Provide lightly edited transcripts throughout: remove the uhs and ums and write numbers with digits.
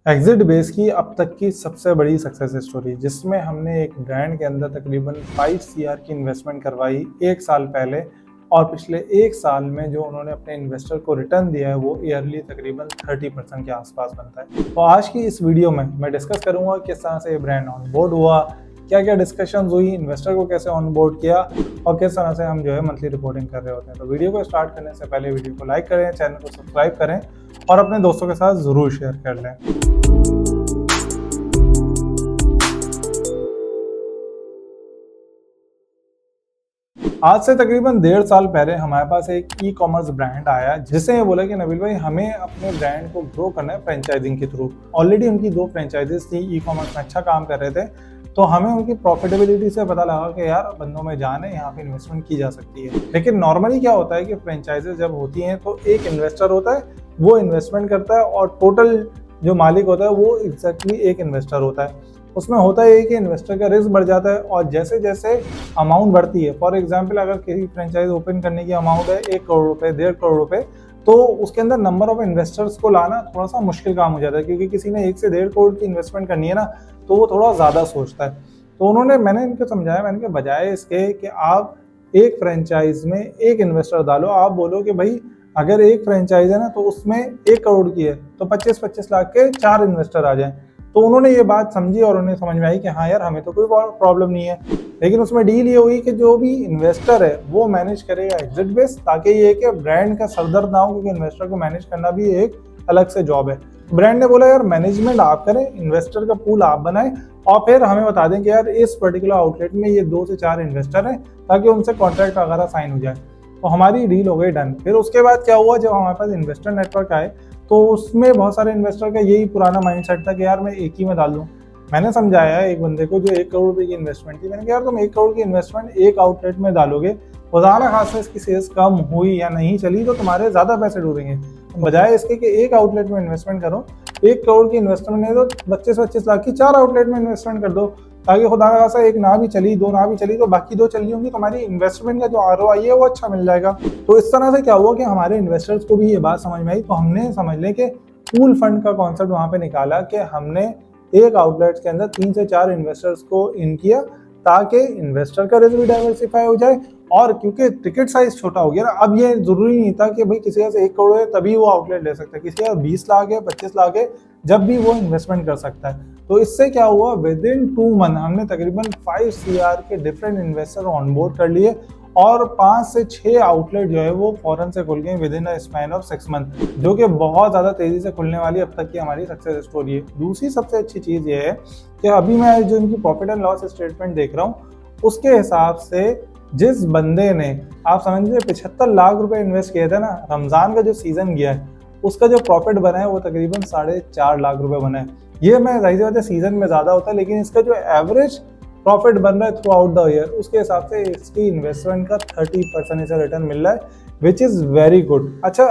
Exit base की अब तक की सबसे बड़ी सक्सेस स्टोरी, जिसमें हमने एक ब्रांड के अंदर तकरीबन 5 CR की इन्वेस्टमेंट करवाई 1 साल पहले, और पिछले 1 साल में जो उन्होंने अपने इन्वेस्टर को रिटर्न दिया है वो ईयरली तकरीबन 30% के आसपास बनता है। तो आज की इस वीडियो में मैं डिस्कस करूंगा किस तरह से ये ब्रांड ऑन बोर्ड हुआ, क्या क्या डिस्कशंस हुई, इन्वेस्टर को कैसे ऑन बोर्ड किया और किस तरह से हम जो है मंथली रिपोर्टिंग कर रहे होते हैं। तो वीडियो को स्टार्ट करने से पहले वीडियो को लाइक करें, चैनल को सब्सक्राइब करें और अपने दोस्तों के साथ ज़रूर शेयर कर लें। आज से तकरीबन 1.5 साल पहले हमारे पास एक ई-कॉमर्स ब्रांड आया जिससे ये बोला कि नबील भाई हमें अपने ब्रांड को ग्रो करना है फ्रेंचाइजिंग के थ्रू। ऑलरेडी उनकी 2 फ्रेंचाइजीज थी, ई-कॉमर्स में अच्छा काम कर रहे थे, तो हमें उनकी प्रॉफिटेबिलिटी से पता लगा कि यार बंदों में जान है, यहाँ पे इन्वेस्टमेंट की जा सकती है। लेकिन नॉर्मली क्या होता है कि फ्रेंचाइजीज जब होती हैं तो एक इन्वेस्टर होता है, वो इन्वेस्टमेंट करता है और टोटल जो मालिक होता है वो एग्जैक्टली एक इन्वेस्टर होता है। उसमें होता है कि इन्वेस्टर का रिस्क बढ़ जाता है और जैसे जैसे अमाउंट बढ़ती है, फॉर एग्जांपल अगर किसी फ्रेंचाइज ओपन करने की अमाउंट है 1 करोड़ रुपए, 1.5 करोड़ रुपए, तो उसके अंदर नंबर ऑफ इन्वेस्टर्स को लाना थोड़ा सा मुश्किल काम हो जाता है, क्योंकि किसी ने 1 से 1.5 करोड़ की इन्वेस्टमेंट करनी है ना, तो वो थोड़ा ज़्यादा सोचता है। तो मैंने इनको समझाया, मैंने कहा बजाय इसके कि आप एक फ्रेंचाइज में एक इन्वेस्टर डालो, आप बोलो कि भाई अगर एक फ्रेंचाइज है ना तो उसमें 1 करोड़ की है तो 25-25 लाख के 4 इन्वेस्टर आ जाएं। तो उन्होंने ये बात समझी और उन्हें समझ में आई कि हाँ यार हमें तो कोई प्रॉब्लम नहीं है। लेकिन उसमें डील ये हुई कि जो भी इन्वेस्टर है वो मैनेज करेगा एग्जिट बेस, ताकि ये कि ब्रांड का सरदर्द ना हो, क्योंकि इन्वेस्टर को मैनेज करना भी एक अलग से जॉब है। ब्रांड ने बोला यार मैनेजमेंट आप करें, इन्वेस्टर का पूल आप बनाएं और फिर हमें बता दें कि यार इस पर्टिकुलर आउटलेट में ये 2 से 4 इन्वेस्टर हैं, ताकि उनसे कॉन्ट्रैक्ट वगैरह साइन हो जाए। तो हमारी डील हो गई डन। फिर उसके बाद क्या हुआ, जब हमारे पास इन्वेस्टर नेटवर्क आए तो उसमें बहुत सारे इन्वेस्टर का यही पुराना माइंडसेट था कि यार मैं एक ही में डाल दूं। मैंने समझाया एक बंदे को जो 1 करोड़ रुपए की इन्वेस्टमेंट थी, मैंने कहा यार तुम 1 करोड़ की इन्वेस्टमेंट एक आउटलेट में डालोगे, खुदा खासा इसकी सेल्स कम हुई या नहीं चली तो तुम्हारे ज्यादा पैसे डूबेंगे। बजाय इसके कि एक आउटलेट में इन्वेस्टमेंट करो, 1 करोड़ की इन्वेस्टमेंट नहीं तो 25-25 लाख की 4 आउटलेट में इन्वेस्टमेंट कर दो, ताकि खुदा खासा एक ना भी चली, 2 ना भी चली तो बाकी 2 चल रही होंगी, तुम्हारी इन्वेस्टमेंट का जो ROI है वो अच्छा मिल जाएगा। तो इस तरह से क्या हुआ कि हमारे इन्वेस्टर्स को भी ये बात समझ में आई, तो हमने समझ लें कि पूल फंड का कॉन्सेप्ट वहां पे निकाला कि हमने एक आउटलेट के अंदर 3 से 4 इन्वेस्टर्स को इन किया, ताकि इन्वेस्टर का रिस्क भी डाइवर्सिफाई हो जाए। और क्योंकि टिकट साइज छोटा हो गया ना, अब ये जरूरी नहीं था कि भाई किसी का 1 करोड़ है तभी वो आउटलेट ले सकता है, किसी का 20 लाख है, 25 लाख है, जब भी वो इन्वेस्टमेंट कर सकता है। तो इससे क्या हुआ, विद इन 2 मंथ हमने तकरीबन 5 CR के डिफरेंट इन्वेस्टर ऑनबोर्ड कर लिए और 5 से 6 आउटलेट जो है वो फॉरन से खुल गए with in a span of 6 month, जो कि बहुत ज़्यादा तेज़ी से खुलने वाली अब तक की हमारी सक्सेस स्टोरी है। दूसरी सबसे अच्छी चीज़ ये है कि अभी मैं जो इनकी प्रॉफिट एंड लॉस स्टेटमेंट देख रहा हूँ, उसके हिसाब से जिस बंदे ने, आप समझिए 75 लाख रुपए इन्वेस्ट किए थे ना, रमज़ान का जो सीज़न गया है उसका जो प्रॉफिट बना है वो तकरीबन 4.5 लाख रुपए बना है। ये मैं जाहिर सी बात है सीज़न में ज़्यादा होता है, लेकिन इसका जो एवरेज प्रॉफिट बन रहा है थ्रू आउट द ईयर, उसके हिसाब से इसकी इन्वेस्टमेंट का 30% इसे रिटर्न मिल रहा है, विच इज़ वेरी गुड। अच्छा,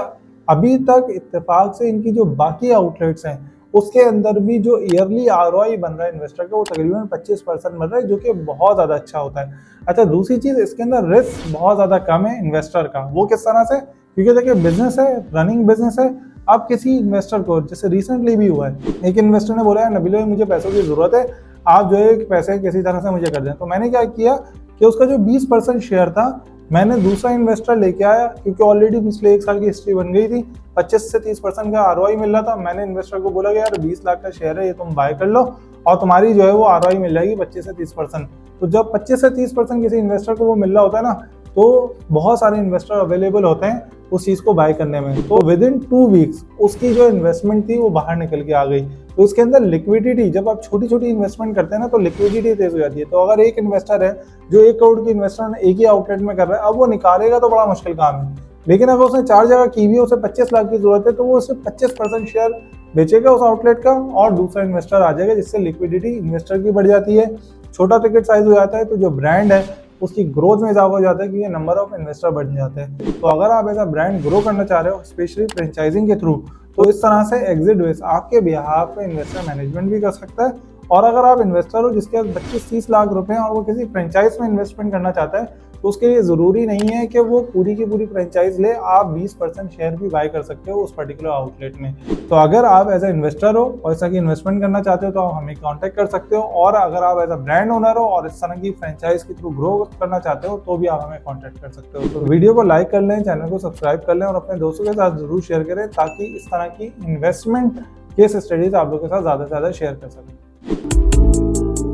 अभी तक इत्तेफाक से इनकी जो बाकी आउटलेट्स हैं उसके अंदर भी जो ईयरली ROI बन रहा है इन्वेस्टर का वो तकरीबन 25% बन रहा है, जो कि बहुत ज़्यादा अच्छा होता है। अच्छा, दूसरी चीज़, इसके अंदर रिस्क बहुत ज़्यादा कम है इन्वेस्टर का। वो किस तरह से, क्योंकि देखिए बिजनेस है, रनिंग बिजनेस है। अब किसी इन्वेस्टर को, जैसे रिसेंटली भी हुआ है, एक इन्वेस्टर ने बोला है नबील भाई मुझे पैसों की ज़रूरत है, आप जो है पैसे किसी तरह से मुझे कर दें। तो मैंने क्या किया कि उसका जो 20% शेयर था मैंने दूसरा इन्वेस्टर लेके आया, क्योंकि ऑलरेडी पिछले 1 साल की हिस्ट्री बन गई थी, 25 से 30% का ROI मिल रहा था। मैंने इन्वेस्टर को बोला कि यार 20 लाख का शेयर है, ये तुम बाय कर लो और तुम्हारी जो है वो ROI मिल जाएगी 25 से 30%। तो जब 25 से 30% किसी इन्वेस्टर को वो मिल रहा होता है ना, तो बहुत सारे इन्वेस्टर अवेलेबल होते हैं उस चीज़ को बाय करने में। तो विद इन 2 वीक्स उसकी जो इन्वेस्टमेंट थी वो बाहर निकल के आ गई। तो इसके अंदर लिक्विडिटी, जब आप छोटी छोटी इन्वेस्टमेंट करते हैं ना तो लिक्विडिटी तेज हो जाती है। तो अगर एक इन्वेस्टर है जो 1 करोड़ की इन्वेस्टमेंट एक ही आउटलेट में कर रहा है, अब वो निकालेगा तो बड़ा मुश्किल काम है। लेकिन अगर उसने 4 जगह की हुई है, उसे 25 लाख की जरूरत है, तो वो उसे 25% शेयर बेचेगा उस आउटलेट का और दूसरा इन्वेस्टर आ जाएगा, जिससे लिक्विडिटी इन्वेस्टर की बढ़ जाती है, छोटा टिकट साइज हो जाता है, तो जो ब्रांड है उसकी ग्रोथ में इजाफा हो जाता है, क्योंकि नंबर ऑफ इन्वेस्टर बढ़ जाते हैं। तो अगर आप ऐसा ब्रांड ग्रो करना चाह रहे हो स्पेशली फ्रेंचाइजिंग के थ्रू, तो इस तरह से एग्जिट बेस आपके बिहाफ पे इन्वेस्टर मैनेजमेंट भी कर सकता है। और अगर आप इन्वेस्टर हो जिसके पास 25-30 लाख रुपए हैं और वो किसी फ्रेंचाइज में इन्वेस्टमेंट करना चाहता है, तो उसके लिए ज़रूरी नहीं है कि वो पूरी की पूरी फ्रेंचाइज ले, आप 20% शेयर भी बाय कर सकते हो उस पर्टिकुलर आउटलेट में। तो अगर आप एज ए इन्वेस्टर हो और इस तरह की इन्वेस्टमेंट करना चाहते हो तो आप हमें कॉन्टैक्ट कर सकते हो, और अगर आप एज ए ब्रांड ओनर हो और इस तरह की फ्रेंचाइज के थ्रू ग्रो करना चाहते हो तो भी आप हमें कॉन्टैक्ट कर सकते हो। तो वीडियो को लाइक कर लें, चैनल को सब्सक्राइब कर लें और अपने दोस्तों के साथ जरूर शेयर करें, ताकि इस तरह की इन्वेस्टमेंट केस स्टडीज आप लोगों के साथ ज़्यादा से ज़्यादा शेयर कर सकें।